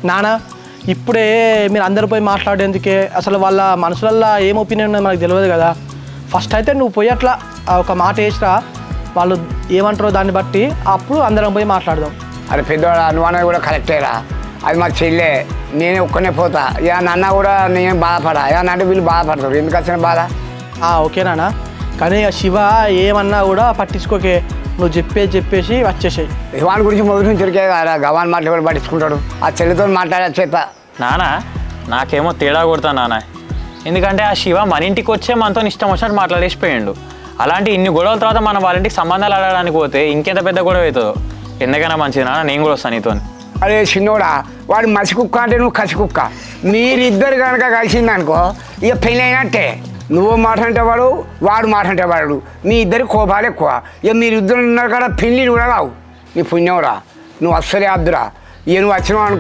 నాన్న ఇప్పుడే మీరు అందరు పోయి మాట్లాడేందుకే అసలు వాళ్ళ మనసులల్లో ఏం ఒపీనియన్ ఉన్నదో మనకు తెలియదు కదా. ఫస్ట్ అయితే నువ్వు పోయి అట్లా ఒక మాట వేసిరా, వాళ్ళు ఏమంటారో దాన్ని బట్టి అప్పుడు అందరం పోయి మాట్లాడదాం. అరే పెద్దవాడు నువ్వు అనేది కూడా కరెక్టేరా, అది మా చెల్లె, నేనే ఒక్కనే పోతా. ఇక నన్న కూడా నేను బాధపడా, ఏమన్నా అంటే వీళ్ళు బాధపడతారు, ఎందుకు వచ్చిన బాధ. ఓకే నాన్న, కానీ శివ ఏమన్నా కూడా పట్టించుకోకే, నువ్వు చెప్పేసి వచ్చేసాయి. శివాన్ గురించి మొదటి నుంచి ఉరికే కదా, గవాన్ మాటలు కూడా పట్టించుకుంటాడు. ఆ చెల్లితో మాట్లాడే చేత నాన్న నాకేమో తేడా కొడతా నాన్న, ఎందుకంటే ఆ శివ మన ఇంటికి వచ్చే మనతో ఇష్టం వచ్చినట్టు మాట్లాడేసిపోయాడు. అలాంటి ఇన్ని గొడవల తర్వాత మనం వాళ్ళ ఇంటికి సంబంధాలు ఆడడానికి పోతే ఇంకెంత పెద్ద గొడవ అవుతుందో. ఎందుకైనా మంచిది నాన్న, నేను కూడా వస్తాను నీతో. అరే చిన్నోడా, వాడు మసి కుక్క అంటే నువ్వు కసి కుక్క, మీరిద్దరు కనుక కలిసిందనుకో ఇక పెళ్ళి అయినట్టే. నువ్వు మాట అంటే వాడు మాట అంటే వాడు, మీ ఇద్దరి కోపాలు ఎక్కువ. ఇక మీరిద్దరు ఉన్నారు కదా పెళ్ళి కూడా కావు. నీ పుణ్యంరా, నువ్వు అస్సలే అద్దురా. ఇక నువ్వు వచ్చినావు